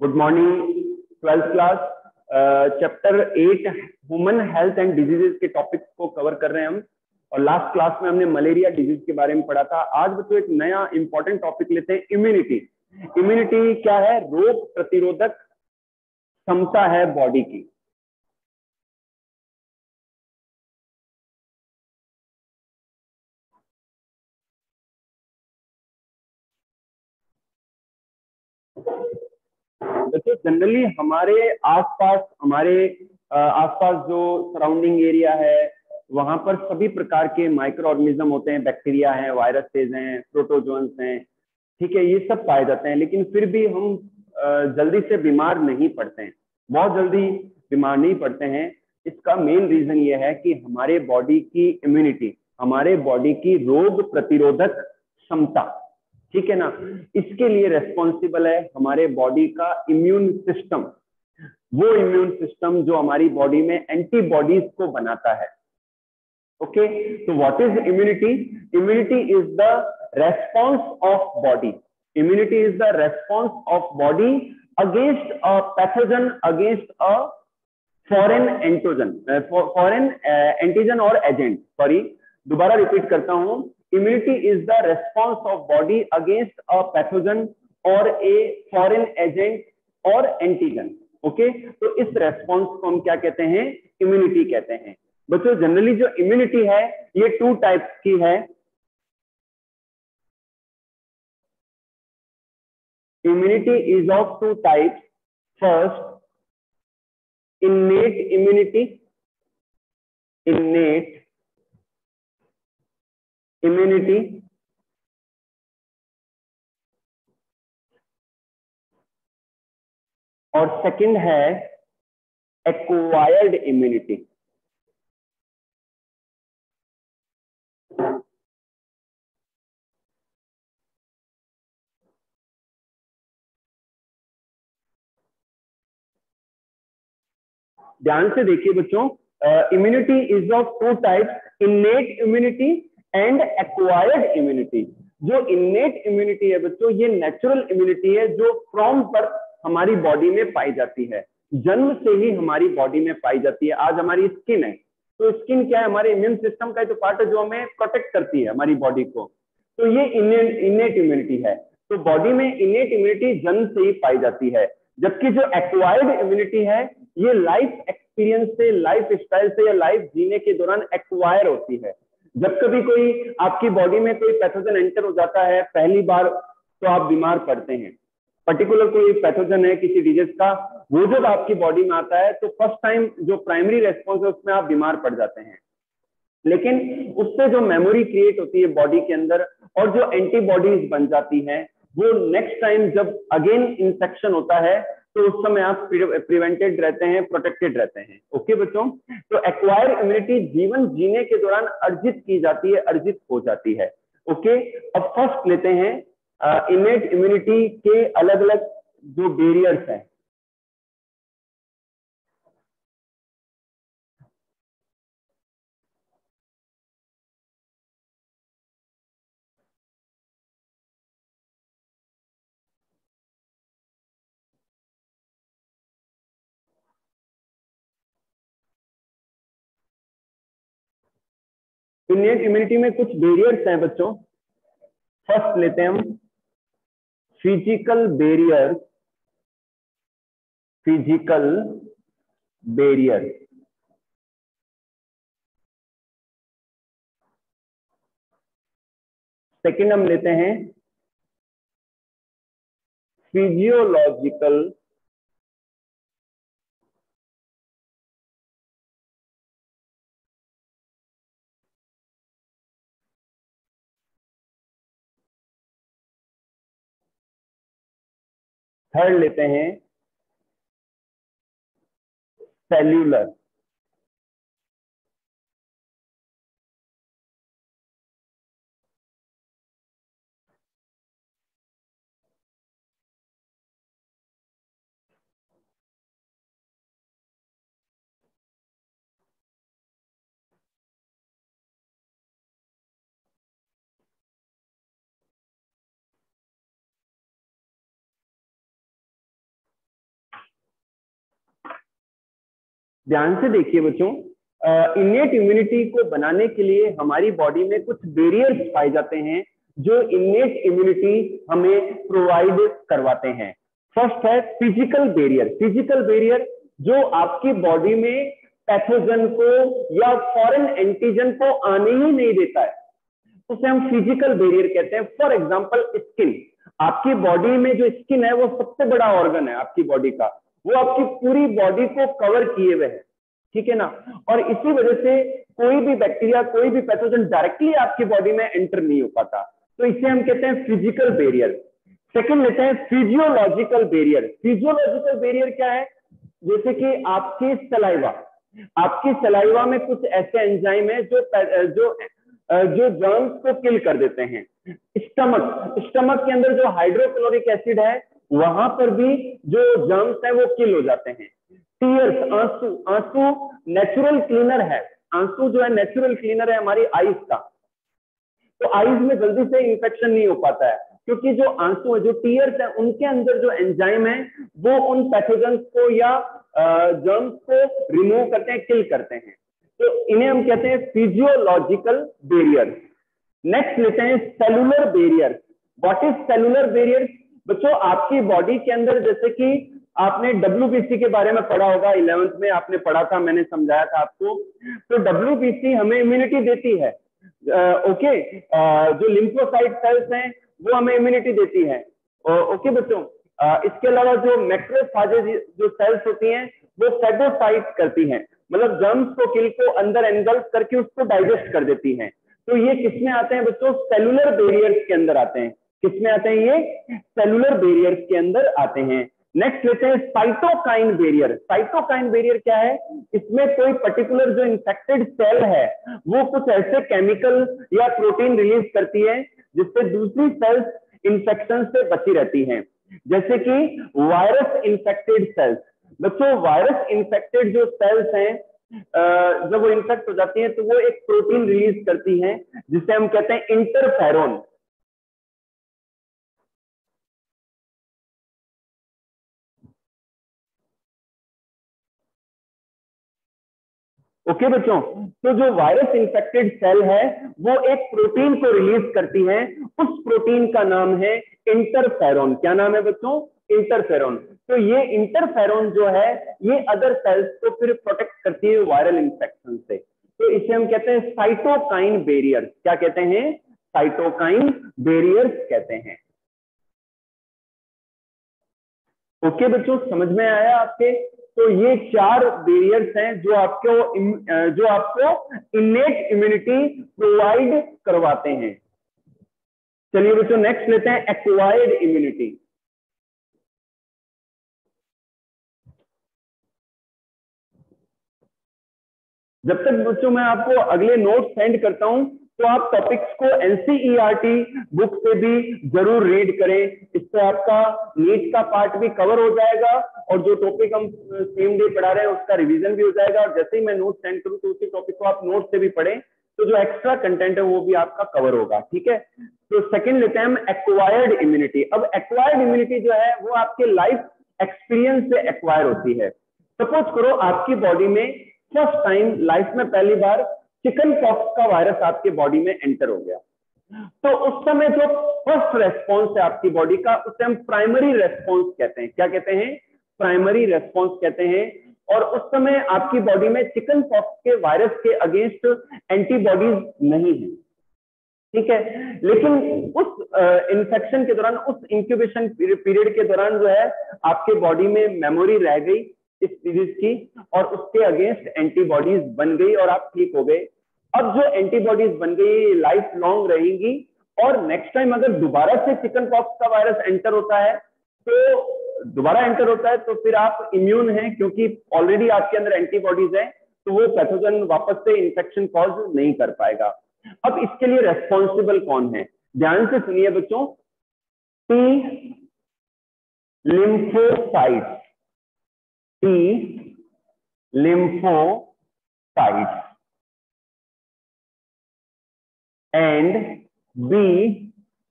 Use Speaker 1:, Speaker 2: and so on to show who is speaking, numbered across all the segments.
Speaker 1: Good morning twelfth class. Chapter 8 human health and diseases के topics को cover कर रहे हैं हम। और लास्ट क्लास में हमने मलेरिया डिजीज के बारे में पढ़ा था। आज बच्चों एक नया इंपॉर्टेंट टॉपिक लेते हैं, इम्यूनिटी। इम्यूनिटी क्या है? रोग प्रतिरोधक क्षमता है बॉडी की। बच्चों जनरली हमारे आसपास जो सराउंडिंग एरिया है वहां पर सभी प्रकार के माइक्रो ऑर्गेनिज्म होते हैं, बैक्टीरिया हैं, वायरसेस हैं, प्रोटोजोन्स हैं। ठीक है, ये सब पाए जाते हैं, लेकिन फिर भी हम जल्दी से बीमार नहीं पड़ते हैं, बहुत जल्दी बीमार नहीं पड़ते हैं। इसका मेन रीजन ये है कि हमारे बॉडी की इम्यूनिटी, हमारे बॉडी की रोग प्रतिरोधक क्षमता, ठीक है ना, इसके लिए रेस्पॉन्सिबल है हमारे बॉडी का इम्यून सिस्टम। वो इम्यून सिस्टम जो हमारी बॉडी में एंटीबॉडीज को बनाता है। ओके, तो what is immunity? Immunity is the response of body, immunity is the response of body against a pathogen, against a foreign antigen, foreign antigen और agent. Sorry, दोबारा repeat करता हूं। Immunity is the response of body against a pathogen और a foreign agent और antigen. Okay, तो इस response को हम क्या कहते हैं? इम्यूनिटी कहते हैं। बच्चों जनरली जो इम्यूनिटी है ये टू टाइप्स की है। Immunity is of two types. First, innate immunity, innate immunity, और सेकंड है एक्वायर्ड इम्यूनिटी। ध्यान से देखिए बच्चों, immunity is of two types, innate immunity and acquired immunity. जो इन्नेट इम्यूनिटी है बच्चों, ये नेचुरल इम्यूनिटी है जो फ्रॉम बर्थ हमारी बॉडी में पाई जाती है, जन्म से ही हमारी बॉडी में पाई जाती है। आज हमारी स्किन है, तो स्किन क्या है? हमारे इम्यून सिस्टम का जो पार्ट है जो हमें प्रोटेक्ट करती है हमारी बॉडी को। तो ये इन्नेट इम्यूनिटी है। तो बॉडी में इन्नेट इम्यूनिटी जन्म से ही पाई जाती है। जबकि जो एक्वायर्ड इम्यूनिटी है ये लाइफ एक्सपीरियंस से, लाइफ स्टाइल से या लाइफ जीने के दौरान एक्वायर होती है। जब कभी कोई आपकी बॉडी में कोई पैथोजन एंटर हो जाता है पहली बार, तो आप बीमार पड़ते हैं। पर्टिकुलर कोई पैथोजन है किसी डिजीज का, वो जब आपकी बॉडी में आता है तो फर्स्ट टाइम जो प्राइमरी रेस्पॉन्स है उसमें आप बीमार पड़ जाते हैं। लेकिन उससे जो मेमोरी क्रिएट होती है बॉडी के अंदर और जो एंटीबॉडीज बन जाती हैं, वो नेक्स्ट टाइम जब अगेन इंफेक्शन होता है तो उस समय आप प्रिवेंटेड रहते हैं, प्रोटेक्टेड रहते हैं। ओके बच्चों, तो एक्वायर इम्यूनिटी जीवन जीने के दौरान अर्जित की जाती है, अर्जित हो जाती है। ओके, अब फर्स्ट लेते हैं इनेट इम्यूनिटी के अलग अलग जो बैरियर्स हैं। इनेट इम्यूनिटी में कुछ बैरियर्स हैं बच्चों। फर्स्ट लेते हैं हम physical barrier, physical barrier. Second हम लेते हैं फिजियोलॉजिकल, थर्ड लेते हैं सेल्यूलर। ध्यान से देखिए बच्चों, इन्नेट इम्यूनिटी को बनाने के लिए हमारी बॉडी में कुछ बैरियर्स पाए जाते हैं जो इन्नेट इम्यूनिटी हमें प्रोवाइड करवाते हैं। फर्स्ट है फिजिकल बैरियर। फिजिकल बैरियर जो आपकी बॉडी में पैथोजन को या फॉरेन एंटीजन को आने ही नहीं देता है, उसे हम फिजिकल बैरियर कहते हैं। फॉर एग्जांपल स्किन, आपकी बॉडी में जो स्किन है वो सबसे बड़ा ऑर्गन है आपकी बॉडी का, वो आपकी पूरी बॉडी को कवर किए हुए है, ठीक है ना। और इसी वजह से कोई भी बैक्टीरिया, कोई भी पैथोजन डायरेक्टली आपकी बॉडी में एंटर नहीं हो पाता, तो इसे हम कहते हैं फिजिकल बैरियर। सेकंड लेते हैं फिजियोलॉजिकल बैरियर। फिजियोलॉजिकल बैरियर क्या है? जैसे कि आपकी सलाइवा, आपकी सलाइवा में कुछ ऐसे एंजाइम है जो जर्म्स को किल कर देते हैं। स्टमक के अंदर जो हाइड्रोक्लोरिक एसिड है वहां पर भी जो जर्म्स है वो किल हो जाते हैं। टीयर्स, आंसू, आंसू नेचुरल क्लीनर है। आंसू जो है नेचुरल क्लीनर है हमारी आईज का, तो आईज में जल्दी से इंफेक्शन नहीं हो पाता है, क्योंकि जो आंसू है, जो टीयर्स है, उनके अंदर जो एंजाइम है वो उन पैथोजेंस को या जर्म्स को रिमूव करते हैं, किल करते हैं। तो इन्हें हम कहते हैं फिजियोलॉजिकल बैरियर। नेक्स्ट लेते हैं cellular barrier. What is cellular barrier? बच्चों आपकी बॉडी के अंदर, जैसे कि आपने WBC के बारे में पढ़ा होगा, 11th में आपने पढ़ा था, मैंने समझाया था आपको। तो WBC हमें इम्यूनिटी देती है, ओके। जो लिम्फोसाइट सेल्स हैं वो हमें इम्यूनिटी देती है, ओके बच्चों। इसके अलावा जो मैक्रोफेजेज जो सेल्स होती हैं वो फेगोसाइट करती हैं, मतलब जर्म्स को, किल को अंदर एनगल्फ करके उसको डाइजेस्ट कर देती हैं। तो ये किसमें आते हैं बच्चों? सेलुलर बैरियर्स के अंदर आते हैं। किसमें आते हैं? ये सेलुलर बैरियर्स के अंदर आते हैं। नेक्स्ट लेते हैं साइटोकाइन बैरियर। साइटोकाइन बैरियर क्या है? इसमें कोई पर्टिकुलर जो इंफेक्टेड सेल है वो कुछ ऐसे केमिकल या प्रोटीन रिलीज करती है जिससे दूसरी सेल्स इंफेक्शन से बची रहती हैं, जैसे कि वायरस इंफेक्टेड सेल्स। बच्चों वायरस इंफेक्टेड जो सेल्स हैं, जब वो इंफेक्ट हो जाती हैं तो वो एक प्रोटीन रिलीज करती हैं जिसे हम कहते हैं इंटरफेरोन। ओके बच्चों, तो जो वायरस इंफेक्टेड सेल है वो एक प्रोटीन को रिलीज करती है, उस प्रोटीन का नाम है इंटरफेरोन। क्या नाम है बच्चों? इंटरफेरोन। तो ये इंटरफेरोन जो है ये अदर सेल्स को फिर प्रोटेक्ट करती है वायरल इंफेक्शन से, तो इसे हम कहते हैं साइटोकाइन बैरियर। क्या कहते हैं? साइटोकाइन बैरियर्स कहते हैं। ओके बच्चों, समझ में आया आपके? तो ये 4 बैरियर्स हैं जो आपको इन्नेट इम्यूनिटी प्रोवाइड करवाते हैं। चलिए बच्चों नेक्स्ट लेते हैं एक्वायर्ड इम्यूनिटी। जब तक बच्चों मैं आपको अगले नोट सेंड करता हूं तो आप टॉपिक्स को NCERT बुक से भी जरूर रीड करें, इससे आपका नीट का पार्ट भी कवर हो जाएगा और जो टॉपिक हम सेम डे पढ़ा रहे हैं उसका रिवीजन भी हो जाएगा, और जैसे ही मैं नोट सेंड करूं तो उसी टॉपिक को आप नोट से भी पढ़ें तो जो एक्स्ट्रा कंटेंट है वो भी आपका कवर होगा, ठीक है। तो सेकंड लेते हैं हम एक्वायर्ड इम्यूनिटी। अब एक्वायर्ड इम्यूनिटी जो है वो आपके लाइफ एक्सपीरियंस से एक्वायर होती है। सपोज करो आपकी बॉडी में फर्स्ट टाइम लाइफ में पहली बार चिकन पॉक्स का वायरस आपके बॉडी में एंटर हो गया, तो उस समय जो फर्स्ट रेस्पॉन्स है आपकी बॉडी का उसे हम प्राइमरी रेस्पॉन्स कहते हैं। क्या कहते हैं? प्राइमरी रेस्पॉन्स कहते हैं। और उस समय आपकी बॉडी में चिकन पॉक्स के वायरस के अगेंस्ट एंटीबॉडीज नहीं है, ठीक है। लेकिन उस इन्फेक्शन के दौरान, उस इंक्यूबेशन पीरियड के दौरान जो है आपके बॉडी में मेमोरी रह गई इस डिजीज की और उसके अगेंस्ट एंटीबॉडीज बन गई और आप ठीक हो गए। अब जो एंटीबॉडीज बन गई लाइफ लॉन्ग रहेंगी, और नेक्स्ट टाइम अगर दोबारा से चिकन पॉक्स का वायरस एंटर होता है तो फिर आप इम्यून हैं, क्योंकि ऑलरेडी आपके अंदर एंटीबॉडीज है, तो वो पैथोजन वापस से इंफेक्शन कॉज नहीं कर पाएगा। अब इसके लिए रेस्पॉन्सिबल कौन है? ध्यान से सुनिए बच्चों। T lymphocytes, T lymphocytes and B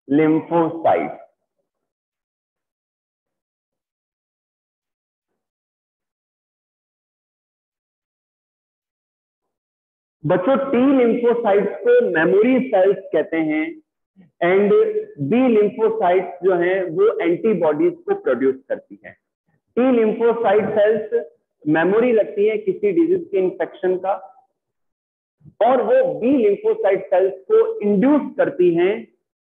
Speaker 1: lymphocytes। बच्चों टी लिम्फोसाइट्स को मेमोरी सेल्स कहते हैं एंड बी लिम्फोसाइट्स जो हैं वो एंटीबॉडीज को प्रोड्यूस करती हैं। टी लिम्फोसाइट सेल्स मेमोरी रखती है किसी डिजीज के इन्फेक्शन का, और वो बी लिम्फोसाइट सेल्स को इंड्यूस करती हैं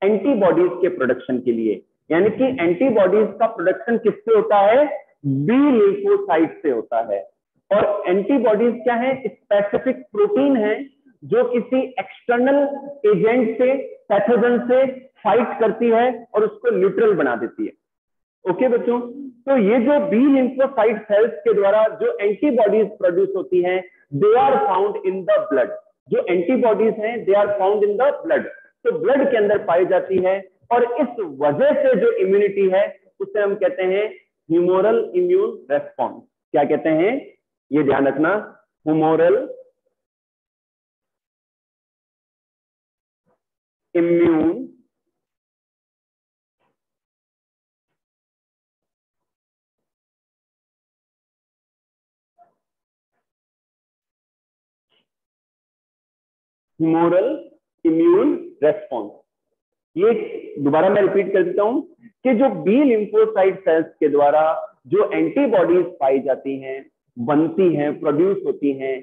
Speaker 1: एंटीबॉडीज के प्रोडक्शन के लिए। यानी कि एंटीबॉडीज का प्रोडक्शन किससे होता है? बी लिम्फोसाइट से होता है। और एंटीबॉडीज क्या है? स्पेसिफिक प्रोटीन है जो किसी एक्सटर्नल एजेंट से, पैथोजन से फाइट करती है और उसको न्यूट्रल बना देती है। ओके बच्चों, तो ये जो बी लिम्फोसाइट सेल्स के द्वारा जो एंटीबॉडीज प्रोड्यूस होती हैं, they are found in the blood. जो एंटीबॉडीज हैं they are found in the blood, तो ब्लड के अंदर पाई जाती है। और इस वजह से जो इम्यूनिटी है उसे हम कहते हैं ह्यूमोरल इम्यून रेस्पॉन्स। क्या कहते हैं? ये ध्यान रखना, humoral immune humoral immune response. ये दोबारा मैं रिपीट कर देता हूं कि जो बी लिम्फोसाइट सेल्स के द्वारा जो एंटीबॉडीज पाई जाती हैं, बनती हैं, प्रोड्यूस होती हैं,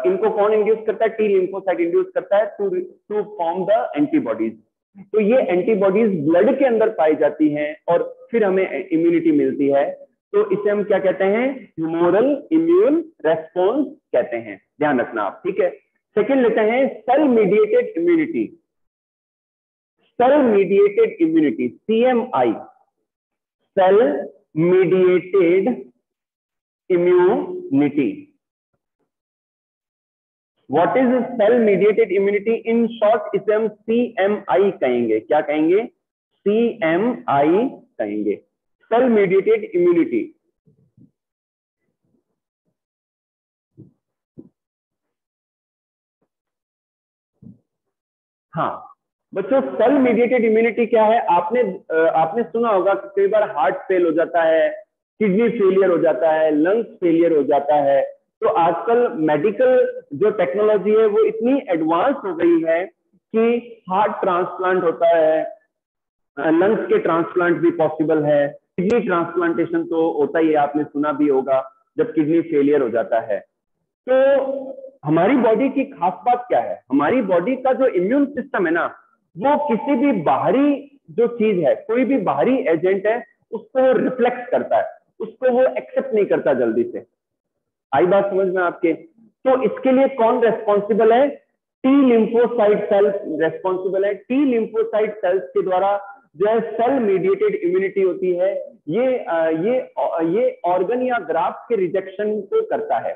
Speaker 1: इनको कौन इंड्यूस करता है? टी लिम्फोसाइट इंड्यूस करता है टू फॉर्म द एंटीबॉडीज। तो ये एंटीबॉडीज ब्लड के अंदर पाई जाती हैं और फिर हमें इम्यूनिटी मिलती है। तो इसे हम क्या कहते हैं? ह्यूमोरल इम्यून रेस्पॉन्स कहते हैं। ध्यान रखना आप, ठीक है। सेकेंड लेते हैं cell mediated immunity. Cell mediated immunity, CMI, cell mediated immunity. What is cell mediated immunity? In short इसे हम CMI कहेंगे। क्या कहेंगे? CMI कहेंगे, सेल मीडिएटेड इम्यूनिटी। हाँ बच्चों, सेल मीडिएटेड इम्यूनिटी क्या है? आपने सुना होगा कि कई बार हार्ट फेल हो जाता है, किडनी फेलियर हो जाता है, लंग्स फेलियर हो जाता है। तो आजकल मेडिकल जो टेक्नोलॉजी है वो इतनी एडवांस हो गई है कि हार्ट ट्रांसप्लांट होता है, लंग्स के ट्रांसप्लांट भी पॉसिबल है, किडनी ट्रांसप्लांटेशन तो होता ही है, आपने सुना भी होगा जब किडनी फेलियर हो जाता है। तो हमारी बॉडी की खास बात क्या है? हमारी बॉडी का जो इम्यून सिस्टम है ना, वो किसी भी बाहरी जो चीज है, कोई भी बाहरी एजेंट है, उसको रिफ्लेक्ट करता है, उसको वो एक्सेप्ट नहीं करता जल्दी से। आई बात समझ में आपके? तो इसके लिए कौन रेस्पॉन्सिबल है? टी लिम्फोसाइट सेल्स रेस्पॉन्सिबल है। टी लिम्फोसाइट सेल्स के द्वारा जो है सेल मीडिएटेड इम्यूनिटी होती है, ये ऑर्गन या ग्राफ्ट के रिजेक्शन को करता है।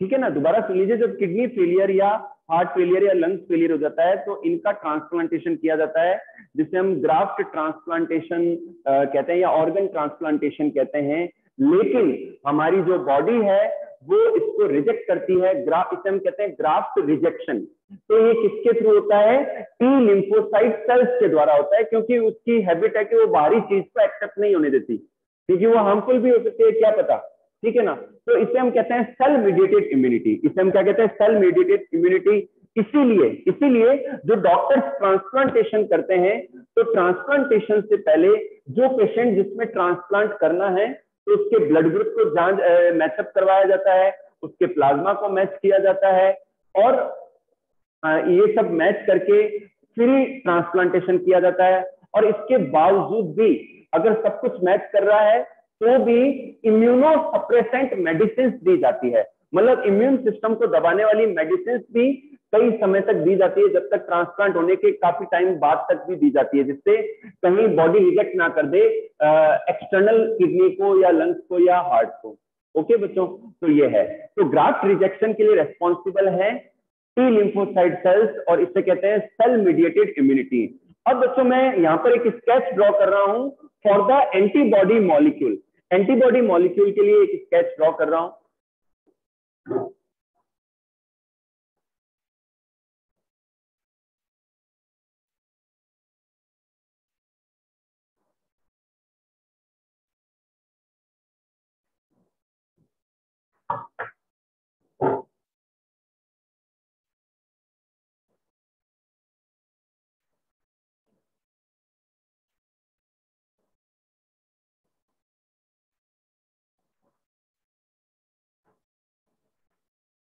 Speaker 1: ठीक है ना? दोबारा सुन लीजिए, जब किडनी फेलियर या हार्ट फेलियर या लंग्स फेलियर हो जाता है तो इनका ट्रांसप्लांटेशन किया जाता है, जिसे हम ग्राफ्ट ट्रांसप्लांटेशन कहते हैं या ऑर्गन ट्रांसप्लांटेशन कहते हैं। लेकिन हमारी जो बॉडी है वो इसको रिजेक्ट करती है, इसे हम कहते हैं ग्राफ्ट रिजेक्शन। तो ये किसके थ्रू होता है? टी लिम्फोसाइट सेल्स के द्वारा होता है, क्योंकि उसकी हैबिट है कि वो बाहरी चीज को एक्सेप्ट नहीं होने देती, क्योंकि वो हार्मफुल भी हो सकती है, क्या पता। ठीक है ना? तो इसे हम कहते हैं सेल मीडिएटेड इम्यूनिटी। इसे हम क्या कहते हैं? Cell mediated immunity. इसीलिए जो डॉक्टर्स ट्रांसप्लांटेशन करते हैं, तो ट्रांसप्लांटेशन से पहले जो पेशेंट जिसमें ट्रांसप्लांट करना है, तो उसके ब्लड ग्रुप को जांच मैचअप करवाया जाता है, उसके प्लाज्मा को मैच किया जाता है, और ये सब मैच करके फिर ही ट्रांसप्लांटेशन किया जाता है। और इसके बावजूद भी अगर सब कुछ मैच कर रहा है तो भी इम्यूनो सप्रेसेंट मेडिसिन दी जाती है, मतलब इम्यून सिस्टम को दबाने वाली मेडिसिन भी कई समय तक दी जाती है, जब तक ट्रांसप्लांट होने के काफी टाइम बाद तक भी दी जाती है, जिससे कहीं बॉडी रिजेक्ट ना कर दे एक्सटर्नल किडनी को या लंग्स को या हार्ट को। ओके बच्चों, तो ये है। तो ग्राफ्ट रिजेक्शन के लिए रेस्पॉन्सिबल है टी लिम्फोसाइट सेल्स, और इसे कहते हैं सेल मीडिएटेड इम्यूनिटी। अब बच्चों मैं यहां पर एक स्केच ड्रॉ कर रहा हूं for the antibody molecule. Antibody molecule के लिए एक स्केच ड्रॉ कर रहा हूं।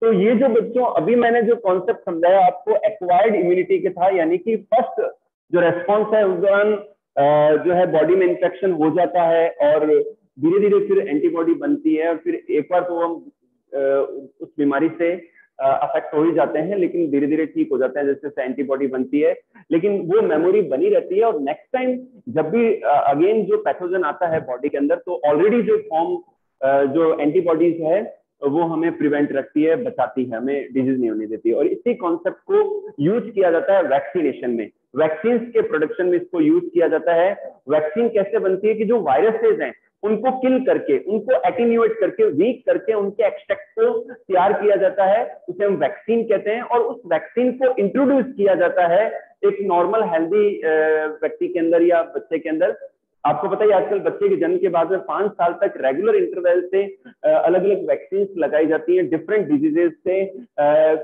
Speaker 1: तो ये जो बच्चों अभी मैंने जो कॉन्सेप्ट समझाया आपको एक्वायर्ड इम्यूनिटी के था, यानी कि फर्स्ट जो रेस्पॉन्स है उस दौरान जो है बॉडी में इन्फेक्शन हो जाता है और धीरे धीरे फिर एंटीबॉडी बनती है और फिर एक बार तो हम उस बीमारी से अफेक्ट हो ही जाते हैं, लेकिन धीरे धीरे ठीक हो जाते हैं जैसे जैसे एंटीबॉडी बनती है, लेकिन वो मेमोरी बनी रहती है और नेक्स्ट टाइम जब भी अगेन जो पैथोजन आता है बॉडी के अंदर तो ऑलरेडी जो फॉर्म जो एंटीबॉडीज है वो हमें प्रिवेंट रखती है, बचाती है, हमें डिजीज नहीं होने देती है। और इसी कॉन्सेप्ट को यूज किया जाता है वैक्सीनेशन में, वैक्सीन के प्रोडक्शन में इसको यूज किया जाता है। वैक्सीन कैसे बनती है कि जो वायरसेज हैं उनको किल करके, उनको एटीन्यूएट करके, वीक करके उनके एक्सट्रैक्ट को तैयार किया जाता है, उसे हम वैक्सीन कहते हैं। और उस वैक्सीन को इंट्रोड्यूस किया जाता है एक नॉर्मल हेल्दी व्यक्ति के अंदर या बच्चे के अंदर। आपको पता है आजकल बच्चे के जन्म के बाद में 5 साल तक रेगुलर इंटरवल से अलग अलग वैक्सीन लगाई जाती हैं डिफरेंट डिजीजेस से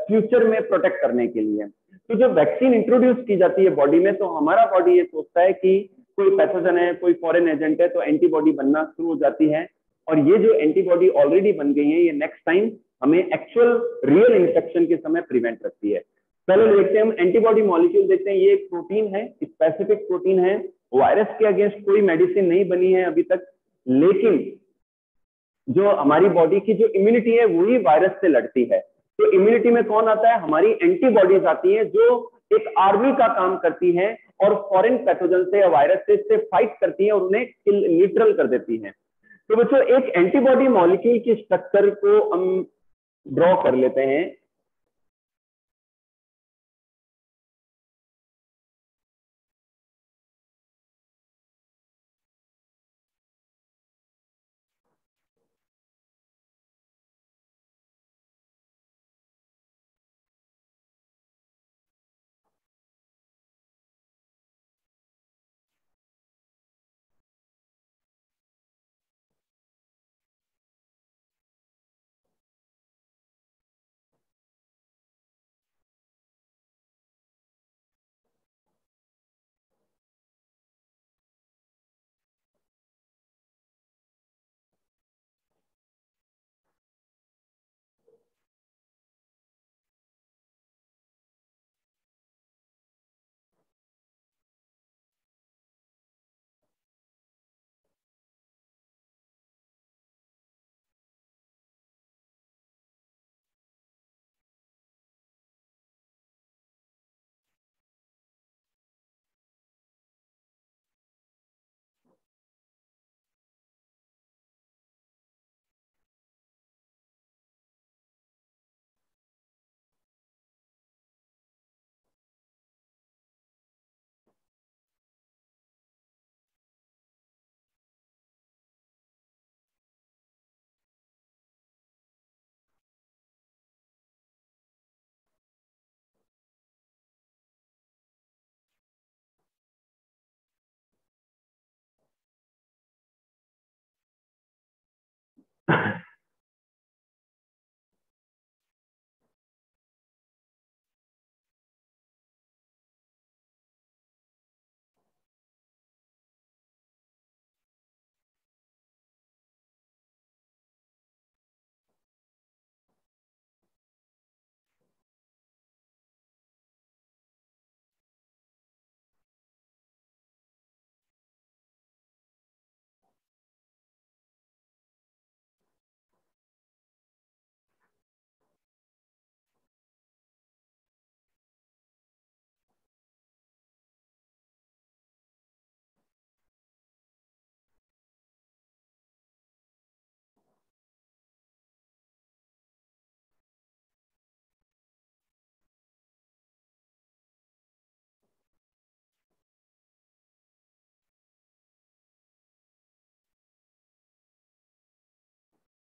Speaker 1: फ्यूचर में प्रोटेक्ट करने के लिए। तो जब वैक्सीन इंट्रोड्यूस की जाती है बॉडी में तो हमारा बॉडी ये सोचता है कि कोई पैथोजन है, कोई फॉरेन एजेंट है, तो एंटीबॉडी बनना शुरू हो जाती है। और ये जो एंटीबॉडी ऑलरेडी बन गई है ये नेक्स्ट टाइम हमें एक्चुअल रियल इन्फेक्शन के समय प्रिवेंट रखती है। पहले देखते हैं हम एंटीबॉडी मॉलिक्यूल देखते हैं। ये एक प्रोटीन है, स्पेसिफिक प्रोटीन है। वायरस के अगेंस्ट कोई मेडिसिन नहीं बनी है अभी तक, लेकिन जो हमारी बॉडी की जो इम्यूनिटी है वही वायरस से लड़ती है। तो इम्यूनिटी में कौन आता है? हमारी एंटीबॉडीज आती हैं जो एक आर्मी का काम करती हैं और फॉरेन पैथोजन से या वायरस से फाइट करती हैं और उन्हें न्यूट्रल कर देती हैं। तो बच्चों एक एंटीबॉडी मॉलिक्यूल की स्ट्रक्चर को हम ड्रॉ कर लेते हैं।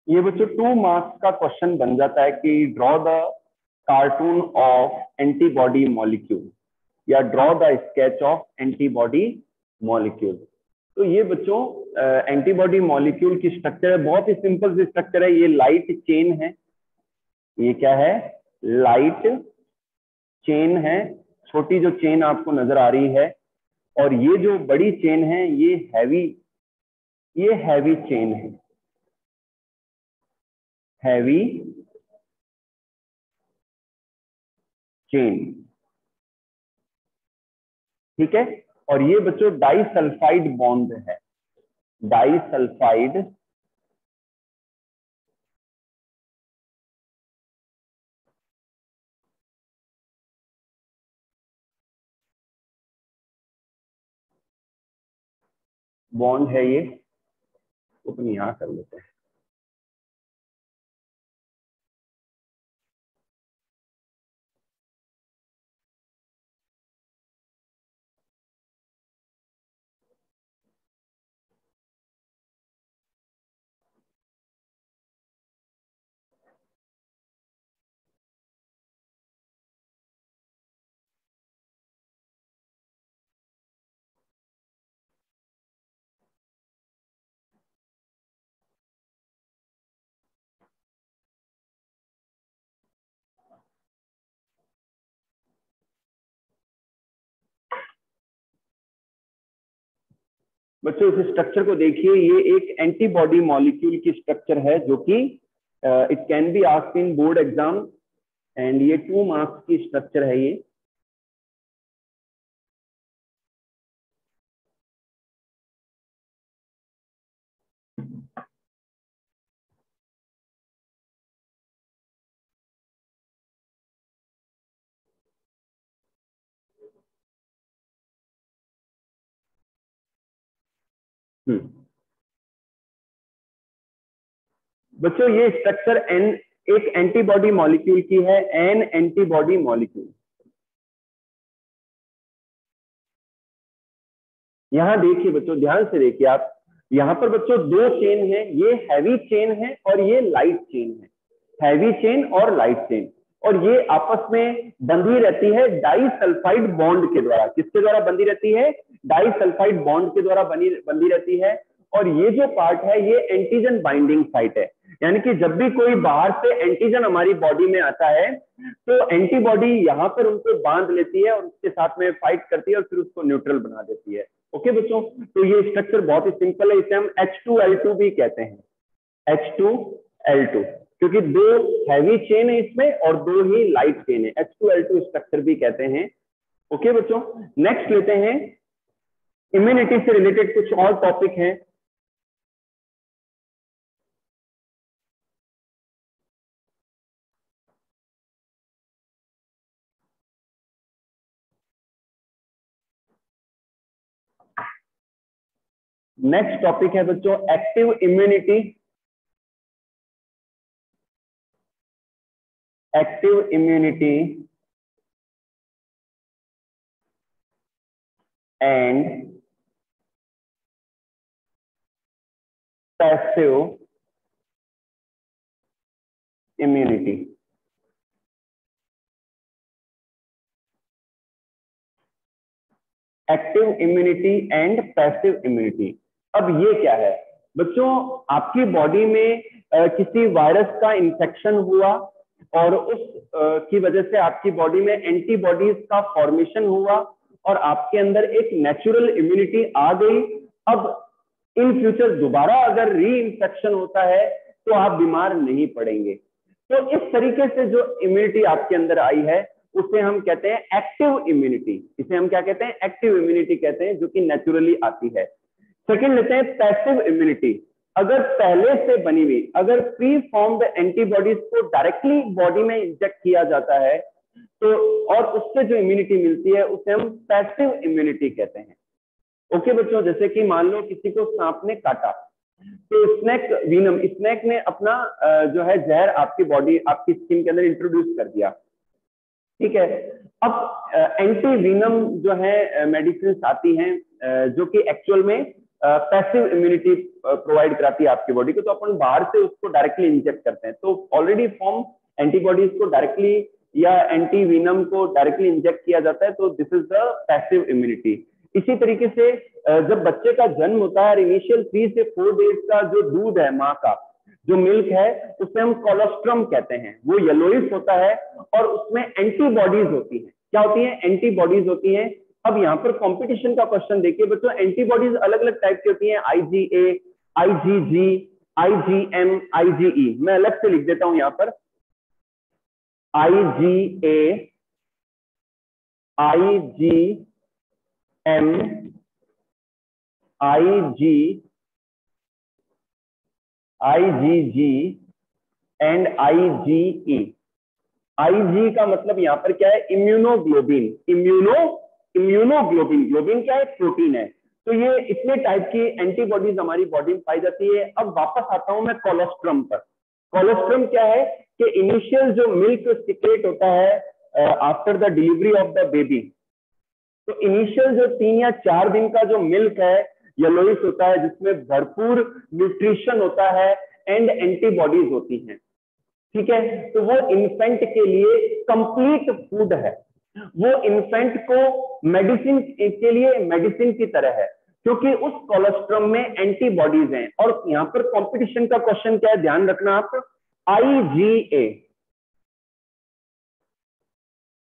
Speaker 1: ये बच्चों 2 मार्क्स का क्वेश्चन बन जाता है कि draw the cartoon of antibody molecule या draw the sketch of antibody molecule. तो ये बच्चों एंटीबॉडी मॉलिक्यूल की स्ट्रक्चर है, बहुत ही सिंपल सी स्ट्रक्चर है। ये लाइट चेन है, ये क्या है? लाइट चेन है, छोटी जो चेन आपको नजर आ रही है। और ये जो बड़ी चेन है ये हैवी चेन है, हैवी चेन, ठीक है। और ये बच्चों डाइसल्फाइड बॉन्ड है, डाइसल्फाइड बॉन्ड है ये, ओपन यहां कर लेते हैं। बच्चों इस स्ट्रक्चर को देखिए, ये एक एंटीबॉडी मॉलिक्यूल की स्ट्रक्चर है जो कि it can be asked in board exam, and ये 2 मार्क्स की स्ट्रक्चर है ये। बच्चों ये स्ट्रक्चर एन एक एंटीबॉडी मॉलिक्यूल की है, एन एंटीबॉडी मॉलिक्यूल। यहां देखिए बच्चों, ध्यान से देखिए आप, यहाँ पर बच्चों 2 चेन है, ये हैवी चेन है और ये लाइट चेन है, हैवी चेन और लाइट चेन, और ये आपस में बंधी रहती है डाइसल्फाइड बॉन्ड के द्वारा। किसके द्वारा बंधी रहती है? डाइसल्फाइड बॉन्ड के द्वारा बंधी रहती है। और ये जो पार्ट है ये एंटीजन बाइंडिंग साइट है, यानी कि जब भी कोई बाहर से एंटीजन हमारी बॉडी में आता है तो एंटीबॉडी यहाँ पर उनको बांध लेती है और उसके साथ में फाइट करती है और फिर उसको न्यूट्रल बना देती है। ओके बच्चों, तो ये स्ट्रक्चर बहुत ही सिंपल है, इसे हम H2L2 भी कहते हैं, H2L2, क्योंकि 2 हैवी चेन है इसमें और 2 ही लाइट चेन है, H2L2 स्ट्रक्चर भी कहते हैं। ओके बच्चों, नेक्स्ट लेते हैं, इम्यूनिटी से रिलेटेड कुछ और टॉपिक हैं। नेक्स्ट टॉपिक है बच्चों active immunity, active immunity and passive immunity. Active immunity and passive immunity. अब ये क्या है बच्चों? आपकी बॉडी में किसी वायरस का इन्फेक्शन हुआ और उस की वजह से आपकी बॉडी में एंटीबॉडीज का फॉर्मेशन हुआ और आपके अंदर एक नेचुरल इम्यूनिटी आ गई। अब इन फ्यूचर दोबारा अगर री इन्फेक्शन होता है तो आप बीमार नहीं पड़ेंगे। तो इस तरीके से जो इम्यूनिटी आपके अंदर आई है उसे हम कहते हैं एक्टिव इम्यूनिटी। इसे हम क्या कहते हैं? एक्टिव इम्यूनिटी कहते हैं, जो कि नेचुरली आती है। सेकंड लेते हैं पैसिव इम्यूनिटी। अगर पहले से बनी हुई, अगर प्री फॉर्म्ड एंटीबॉडीज को डायरेक्टली बॉडी में इंजेक्ट किया जाता है तो और उससे जो इम्यूनिटी मिलती है उसे हम पैसिव इम्यूनिटी कहते हैं। ओके बच्चों, जैसे कि मान लो किसी को सांप ने काटा तो स्नेक वीनम, स्नेक ने अपना जो है जहर आपकी बॉडी, आपकी स्किन के अंदर इंट्रोड्यूस कर दिया, ठीक है। अब एंटी वीनम जो है मेडिसिन आती हैं जो कि एक्चुअल में पैसिव इम्यूनिटी प्रोवाइड कराती है आपकी बॉडी को, तो अपन बाहर से उसको डायरेक्टली इंजेक्ट करते हैं। तो ऑलरेडी फॉर्म एंटीबॉडीज को डायरेक्टली या एंटी वीनम को डायरेक्टली इंजेक्ट किया जाता है, तो this is the passive immunity. इसी तरीके से जब बच्चे का जन्म होता है, इनिशियल 3 से 4 डेज का जो दूध है माँ का, जो मिल्क है, उसे हम कोलोस्ट्रम कहते हैं। वो येलोइश होता है और उसमें एंटीबॉडीज होती हैं। क्या होती हैं? एंटीबॉडीज होती हैं। अब यहाँ पर कंपटीशन का क्वेश्चन देखिए बच्चों, एंटीबॉडीज अलग अलग टाइप की होती हैं, IgA, IgG, IgM, IgE। मैं अलग से लिख देता हूं यहाँ पर, IgA, IgM, IgG and IgE। IG का मतलब यहाँ पर क्या है, इम्यूनोग्लोबिन। इम्यूनोग्लोबिन, ग्लोबिन क्या है, प्रोटीन है। तो ये इतने टाइप की एंटीबॉडीज हमारी बॉडी में पाई जाती है। अब वापस आता हूं मैं कोलोस्ट्रम पर। कोलोस्ट्रम क्या है कि इनिशियल जो मिल्क सिक्रेट होता है after the delivery of the baby, तो इनिशियल जो 3 या 4 दिन का जो मिल्क है येलोइश होता है, जिसमें भरपूर न्यूट्रिशन होता है एंड एंटीबॉडीज होती हैं। ठीक है, तो वो इन्फेंट के लिए कंप्लीट फूड है। वो इन्फेंट को मेडिसिन के लिए मेडिसिन की तरह है, क्योंकि उस कोलोस्ट्रम में एंटीबॉडीज हैं। और यहां पर कंपटीशन का क्वेश्चन क्या है, ध्यान रखना आप, IgA।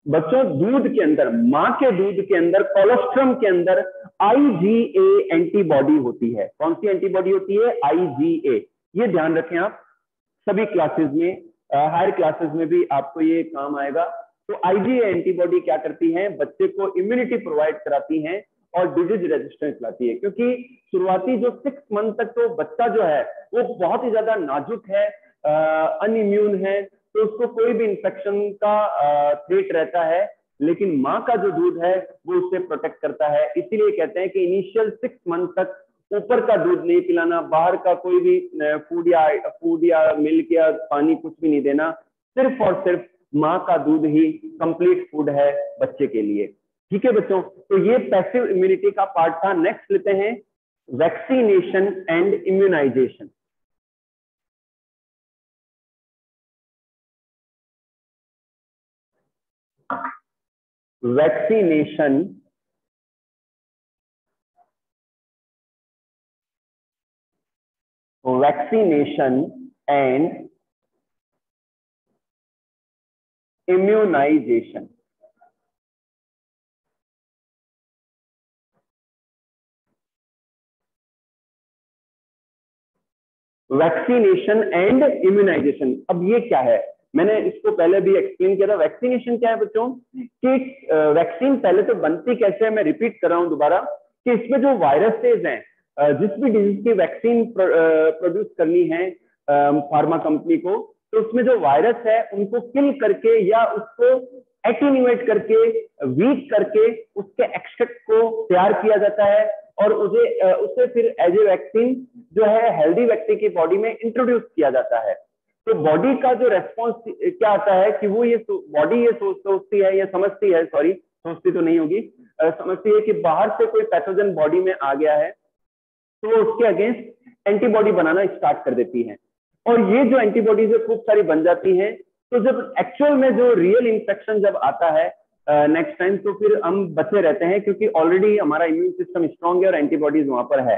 Speaker 1: बच्चों दूध के अंदर, मां के दूध के अंदर, कोलोस्ट्रम के अंदर IgA एंटीबॉडी होती है। कौन सी एंटीबॉडी होती है, IgA। ये ध्यान रखें आप, सभी क्लासेस में, हायर क्लासेस में भी आपको ये काम आएगा। तो IgA एंटीबॉडी क्या करती है, बच्चे को इम्यूनिटी प्रोवाइड कराती हैं और डिजीज रेजिस्टेंस लाती है। क्योंकि शुरुआती जो 6 मंथ तक तो बच्चा जो है वो बहुत ही ज्यादा नाजुक है, अनइम्यून है, तो उसको कोई भी इंफेक्शन का थ्रेट रहता है, लेकिन माँ का जो दूध है वो उससे प्रोटेक्ट करता है। इसीलिए कहते हैं कि इनिशियल 6 मंथ तक ऊपर का दूध नहीं पिलाना, बाहर का कोई भी फूड या मिल्क या पानी कुछ भी नहीं देना, सिर्फ और सिर्फ माँ का दूध ही कंप्लीट फूड है बच्चे के लिए। ठीक है बच्चों, तो ये पैसिव इम्यूनिटी का पार्ट था। नेक्स्ट लेते हैं vaccination and immunisation. Vaccination and immunisation. Vaccination and immunisation, अब ये क्या है, मैंने इसको पहले भी एक्सप्लेन किया था। वैक्सीनेशन क्या है बच्चों, कि वैक्सीन पहले तो बनती कैसे है, मैं रिपीट कर रहा हूं दोबारा, कि इसमें जो वायरसेज हैं, जिस भी डिजीज की वैक्सीन प्रोड्यूस करनी है फार्मा कंपनी को, तो उसमें जो वायरस है उनको किल करके या उसको एटीन्यूएट करके, वीक करके उसके एक्सट्रैक्ट को तैयार किया जाता है और उसे फिर एज ए वैक्सीन जो है हेल्दी व्यक्ति की बॉडी में इंट्रोड्यूस किया जाता है। तो बॉडी का जो रेस्पॉन्स क्या आता है कि वो बॉडी ये सोचती है या समझती है, सॉरी सोचती तो नहीं होगी, समझती है कि बाहर से कोई पैथोजन बॉडी में आ गया है, तो वो उसके अगेंस्ट एंटीबॉडी बनाना स्टार्ट कर देती है। और ये जो एंटीबॉडीज खूब सारी बन जाती हैं, तो जब एक्चुअल में जो रियल इंफेक्शन जब आता है नेक्स्ट टाइम, तो फिर हम बचे रहते हैं, क्योंकि ऑलरेडी हमारा इम्यून सिस्टम स्ट्रांग है और एंटीबॉडीज वहां पर है।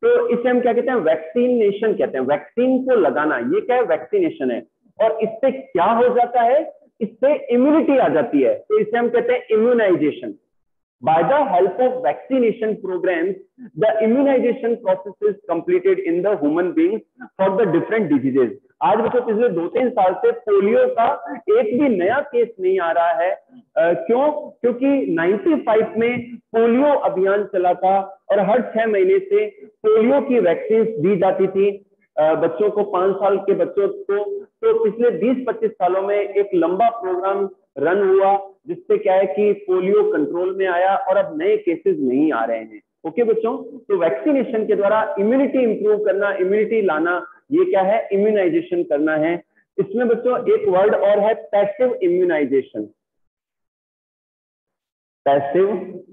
Speaker 1: तो इसे हम क्या कहते हैं, वैक्सीनेशन कहते हैं। वैक्सीन को लगाना, ये क्या है, वैक्सीनेशन है। और इससे क्या हो जाता है, इससे इम्यूनिटी आ जाती है, तो इसे हम कहते हैं immunisation. By the help of vaccination programs, the immunization process is completed in the human beings for the different diseases. आज बच्चों पिछले 2-3 साल से पोलियो का एक भी नया केस नहीं आ रहा है। क्यों? क्योंकि 95 में पोलियो अभियान चला था और हर 6 महीने से पोलियो की वैक्सीन दी जाती थी बच्चों को, 5 साल के बच्चों को। तो पिछले 20-25 सालों में एक लंबा प्रोग्राम रन हुआ, जिससे क्या है कि पोलियो कंट्रोल में आया और अब नए केसेस नहीं आ रहे हैं। ओके बच्चों, तो वैक्सीनेशन के द्वारा इम्यूनिटी इंप्रूव करना, इम्यूनिटी लाना, ये क्या है, इम्यूनाइजेशन करना है। इसमें बच्चों एक वर्ड और है, passive immunisation. Passive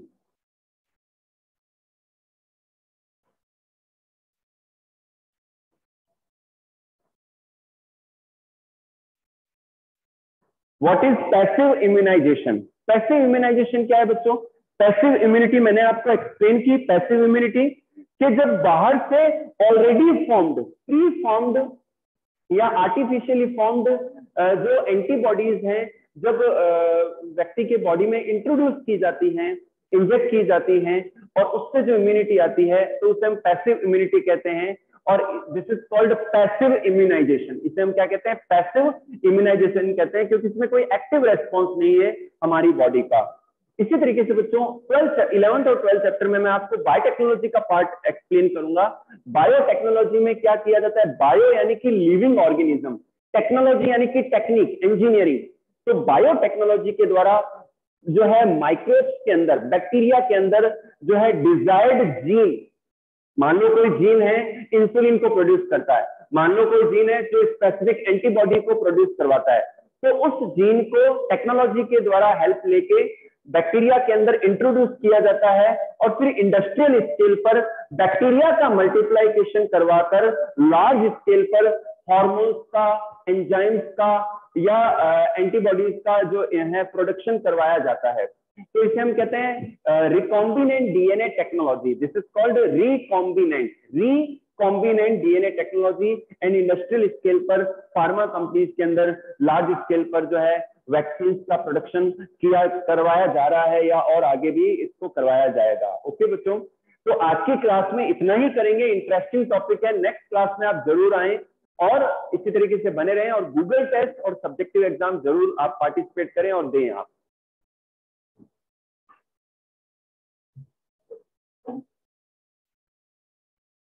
Speaker 1: what is passive immunisation? Passive immunisation क्या है बच्चों? पैसिव इम्यूनिटी मैंने आपको एक्सप्लेन की। पैसिव इम्यूनिटी कि जब बाहर से ऑलरेडी फॉर्म्ड, प्री फॉर्म्ड या आर्टिफिशियली फॉर्म्ड जो एंटीबॉडीज हैं, जब व्यक्ति के बॉडी में इंट्रोड्यूस की जाती हैं, इंजेक्ट की जाती हैं, और उससे जो इम्यूनिटी आती है, तो उसे हम पैसिव इम्यूनिटी कहते हैं। और this is called passive immunisation. इसे हम क्या कहते हैं, पैसिव इम्यूनाइजेशन कहते हैं, क्योंकि इसमें कोई एक्टिव रेस्पॉन्स नहीं है हमारी बॉडी का। इसी तरीके से बच्चों 11th और 12th चैप्टर में मैं आपको बायोटेक्नोलॉजी का पार्ट एक्सप्लेन करूंगा। बायोटेक्नोलॉजी में क्या किया जाता है, बायो यानी कि लिविंग ऑर्गेनिज्म, टेक्नोलॉजी यानी कि टेक्निक, इंजीनियरिंग। तो बायोटेक्नोलॉजी के द्वारा जो है माइक्रोब्स के अंदर, बैक्टीरिया के अंदर जो है डिजायर्ड जीन, मान लो कोई जीन है इंसुलिन को प्रोड्यूस करता है, मान लो कोई जीन है जो स्पेसिफिक एंटीबॉडी को प्रोड्यूस करवाता है, तो उस जीन को टेक्नोलॉजी के द्वारा हेल्प लेके बैक्टीरिया के अंदर इंट्रोड्यूस किया जाता है और फिर इंडस्ट्रियल स्केल पर बैक्टीरिया का मल्टीप्लाइकेशन करवाकर लार्ज स्केल पर हॉर्मोन्स का, एंजाइम्स का या एंटीबॉडीज का जो है प्रोडक्शन करवाया जाता है। तो इसे हम कहते हैं recombinant DNA technology. This is called recombinant DNA technology and industrial scale पर फार्मा कंपनीज के अंदर लार्ज स्केल पर जो है वैक्सीन का प्रोडक्शन करवाया जा रहा है या और आगे भी इसको करवाया जाएगा। ओके बच्चों, तो आज की क्लास में इतना ही करेंगे। इंटरेस्टिंग टॉपिक है, नेक्स्ट क्लास में आप जरूर आए और इसी तरीके से बने रहें और गूगल टेस्ट और सब्जेक्टिव एग्जाम जरूर आप पार्टिसिपेट करें और दें आप।